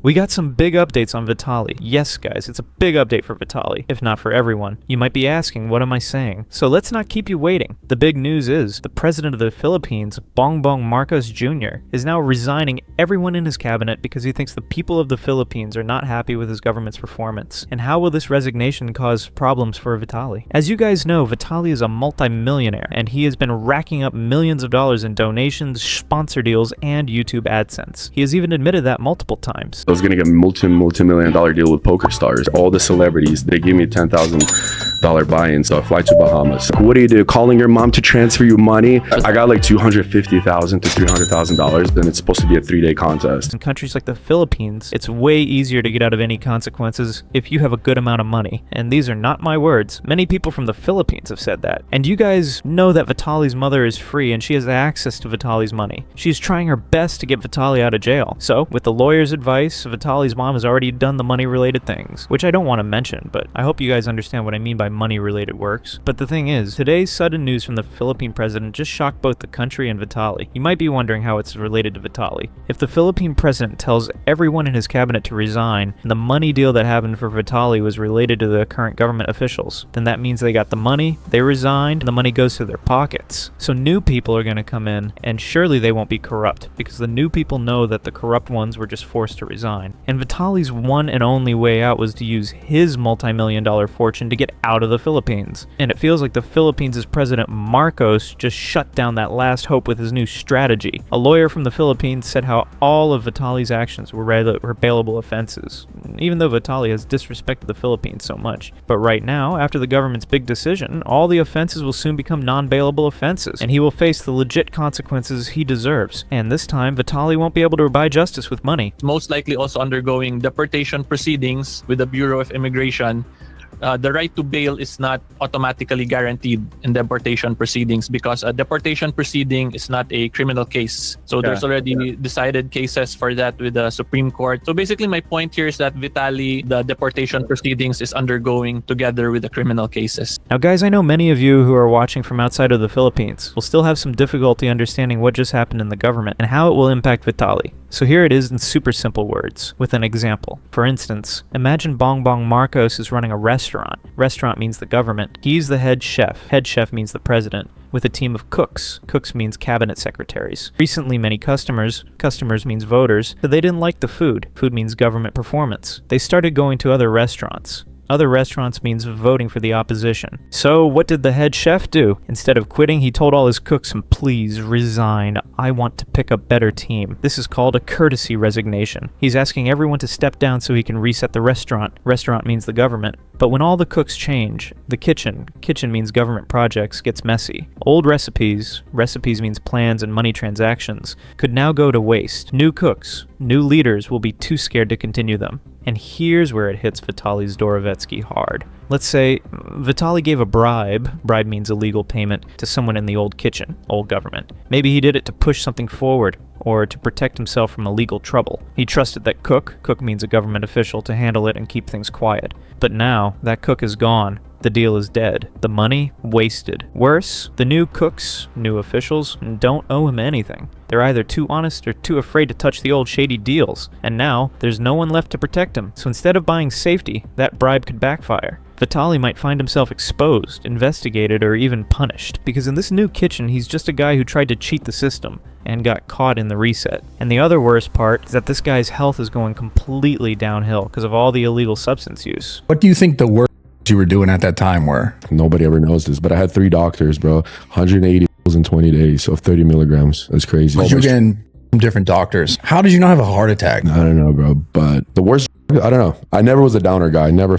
We got some big updates on Vitali. Yes, guys, it's a big update for Vitali, if not for everyone. You might be asking, what am I saying? So let's not keep you waiting. The big news is, the President of the Philippines, Bongbong Marcos Jr., is now resigning everyone in his cabinet because he thinks the people of the Philippines are not happy with his government's performance. And how will this resignation cause problems for Vitali? As you guys know, Vitali is a multi-millionaire, and he has been racking up millions of dollars in donations, sponsor deals, and YouTube AdSense. He has even admitted that multiple times. I was gonna get a multi-million dollar deal with poker stars. All the celebrities, they give me $10,000 buy-in, so I fly to Bahamas. What do you do? Calling your mom to transfer you money? I got like $250,000 to $300,000, and it's supposed to be a 3-day contest. In countries like the Philippines, it's way easier to get out of any consequences if you have a good amount of money. And these are not my words. Many people from the Philippines have said that. And you guys know that Vitali's mother is free and she has access to Vitali's money. She's trying her best to get Vitali out of jail. So, with the lawyer's advice, Vitali's mom has already done the money-related things, which I don't want to mention, but I hope you guys understand what I mean by money-related works. But the thing is, today's sudden news from the Philippine president just shocked both the country and Vitali. You might be wondering how it's related to Vitali. If the Philippine president tells everyone in his cabinet to resign, and the money deal that happened for Vitali was related to the current government officials, then that means they got the money, they resigned, and the money goes to their pockets. So new people are going to come in, and surely they won't be corrupt, because the new people know that the corrupt ones were just forced to resign. And Vitali's one and only way out was to use his multi-million-dollar fortune to get out of the Philippines. And it feels like the Philippines' President Marcos just shut down that last hope with his new strategy. A lawyer from the Philippines said how all of Vitali's actions were bailable offenses, even though Vitali has disrespected the Philippines so much. But right now, after the government's big decision, all the offenses will soon become non-bailable offenses, and he will face the legit consequences he deserves. And this time, Vitali won't be able to buy justice with money. Most likely also undergoing deportation proceedings with the Bureau of Immigration. The right to bail is not automatically guaranteed in deportation proceedings because a deportation proceeding is not a criminal case. So there's already decided cases for that with the Supreme Court. So basically my point here is that Vitali, the deportation proceedings is undergoing together with the criminal cases. Now guys, I know many of you who are watching from outside of the Philippines will still have some difficulty understanding what just happened in the government and how it will impact Vitali. So here it is in super simple words, with an example. For instance, imagine Bongbong Marcos is running a restaurant. Restaurant means the government. He's the head chef. Head chef means the president. With a team of cooks. Cooks means cabinet secretaries. Recently, many customers means voters, but they didn't like the food. Food means government performance. They started going to other restaurants. Other restaurants means voting for the opposition. So what did the head chef do? Instead of quitting, he told all his cooks, please resign. I want to pick a better team. This is called a courtesy resignation. He's asking everyone to step down so he can reset the restaurant. Restaurant means the government. But when all the cooks change, the kitchen means government projects, gets messy. Old recipes means plans and money transactions, could now go to waste. New cooks, new leaders will be too scared to continue them. And here's where it hits Vitaly Zdorovetskiy hard. Let's say Vitali gave a bribe means illegal payment, to someone in the old kitchen, old government. Maybe he did it to push something forward, or to protect himself from illegal trouble. He trusted that cook means a government official, to handle it and keep things quiet. But now, that cook is gone. The deal is dead. The money, wasted. Worse, the new cooks, new officials, don't owe him anything. They're either too honest or too afraid to touch the old shady deals. And now, there's no one left to protect him. So instead of buying safety, that bribe could backfire. Vitali might find himself exposed, investigated, or even punished. Because in this new kitchen, he's just a guy who tried to cheat the system and got caught in the reset. And the other worst part is that this guy's health is going completely downhill because of all the illegal substance use. What do you think the worst you were doing at that time were? Nobody ever knows this, but I had 3 doctors, bro. 180 in 20 days of 30 milligrams. That's crazy. But you're getting from different doctors. How did you not have a heart attack? I don't know, bro. But the worst, I don't know. I never was a downer guy. Never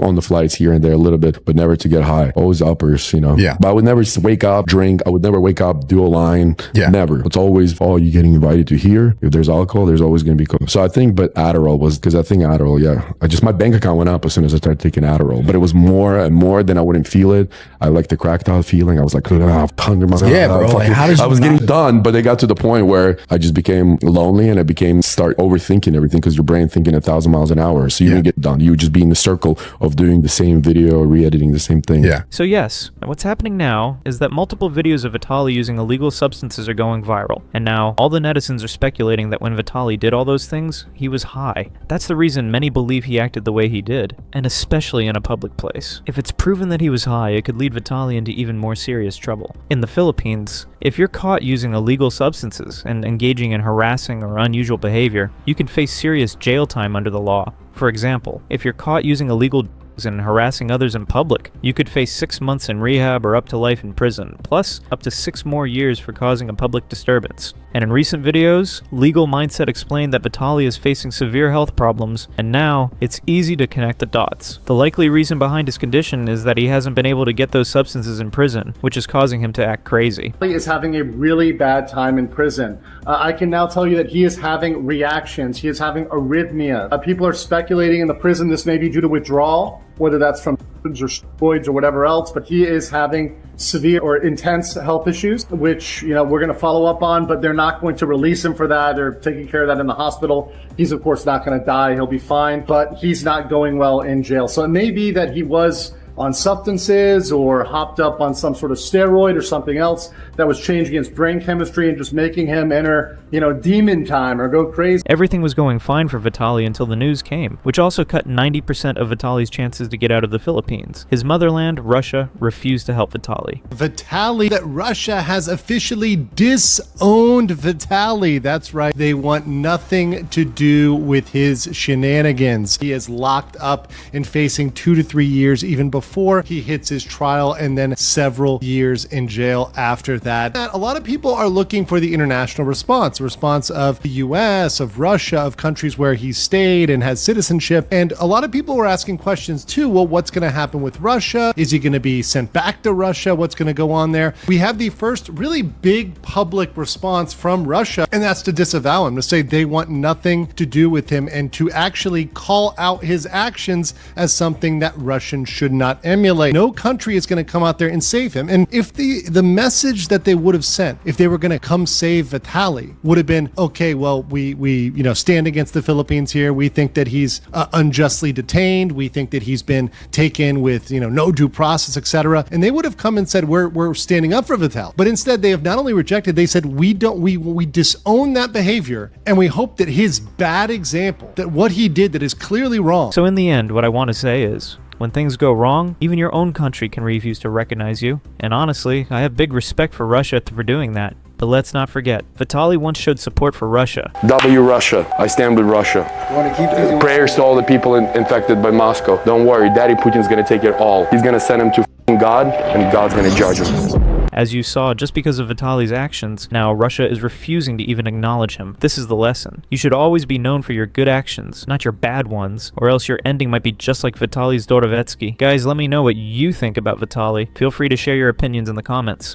on the flights here and there a little bit, but never to get high. Always uppers, you know. Yeah. But I would never wake up, drink. I would never wake up, do a line. Yeah. Never. It's always, oh, you're getting invited to here. If there's alcohol, there's always going to be coke. So I think, but Adderall was, because I think Adderall, my bank account went up as soon as I started taking Adderall, but it was more and more, then I wouldn't feel it. I like the cracked out feeling. I was like, hungry. Yeah, bro. Like, how did you I was getting done, but it got to the point where I just became lonely and I start overthinking everything because your brain thinking 1,000 miles an hour. So you didn't get done. You would just be in the circle cycle of doing the same video, re-editing the same thing. Yeah. So yes, what's happening now is that multiple videos of Vitali using illegal substances are going viral, and now all the netizens are speculating that when Vitali did all those things, he was high. That's the reason many believe he acted the way he did, and especially in a public place. If it's proven that he was high, it could lead Vitali into even more serious trouble. In the Philippines, if you're caught using illegal substances and engaging in harassing or unusual behavior, you can face serious jail time under the law. For example, if you're caught using illegal drugs and harassing others in public, you could face 6 months in rehab or up to life in prison, plus up to 6 more years for causing a public disturbance. And in recent videos, Legal Mindset explained that Vitali is facing severe health problems, and now it's easy to connect the dots. The likely reason behind his condition is that he hasn't been able to get those substances in prison, which is causing him to act crazy. He is having a really bad time in prison. I can now tell you that he is having reactions. He is having arrhythmia. People are speculating in the prison this may be due to withdrawal, whether that's from or steroids or whatever else, but he is having severe or intense health issues, which, we're going to follow up on, but they're not going to release him for that. They're taking care of that in the hospital. He's, of course, not going to die. He'll be fine, but he's not going well in jail. So it may be that he was on substances or hopped up on some sort of steroid or something else that was changing his brain chemistry and just making him enter, demon time or go crazy. Everything was going fine for Vitali until the news came, which also cut 90% of Vitali's chances to get out of the Philippines. His motherland, Russia, refused to help Vitali. Vitali, that Russia has officially disowned Vitali. That's right. They want nothing to do with his shenanigans. He is locked up and facing 2 to 3 years even before he hits his trial, and then several years in jail after that. A lot of people are looking for the international response, a response of the US, of Russia, of countries where he stayed and has citizenship. And a lot of people were asking questions too. Well, what's going to happen with Russia? Is he going to be sent back to Russia? What's going to go on there? We have the first really big public response from Russia, and that's to disavow him, to say they want nothing to do with him and to actually call out his actions as something that Russians should not emulate. No country is going to come out there and save him. And if the message that they would have sent, if they were going to come save Vitali, would have been, okay, well, we stand against the Philippines here. We think that he's unjustly detained. We think that he's been taken with, no due process, etc. And they would have come and said, we're standing up for Vitali. But instead, they have not only rejected, they said, we disown that behavior, and we hope that his bad example, that what he did that is clearly wrong. So in the end, what I want to say is, when things go wrong, even your own country can refuse to recognize you. And honestly, I have big respect for Russia for doing that. But let's not forget, Vitali once showed support for Russia. W Russia. I stand with Russia. Prayers to all the people infected by Moscow. Don't worry, Daddy Putin's gonna take it all. He's gonna send him to God, and God's gonna judge him. As you saw, just because of Vitali's actions, now Russia is refusing to even acknowledge him. This is the lesson. You should always be known for your good actions, not your bad ones, or else your ending might be just like Vitaly Zdorovetskiy. Guys, let me know what you think about Vitali. Feel free to share your opinions in the comments.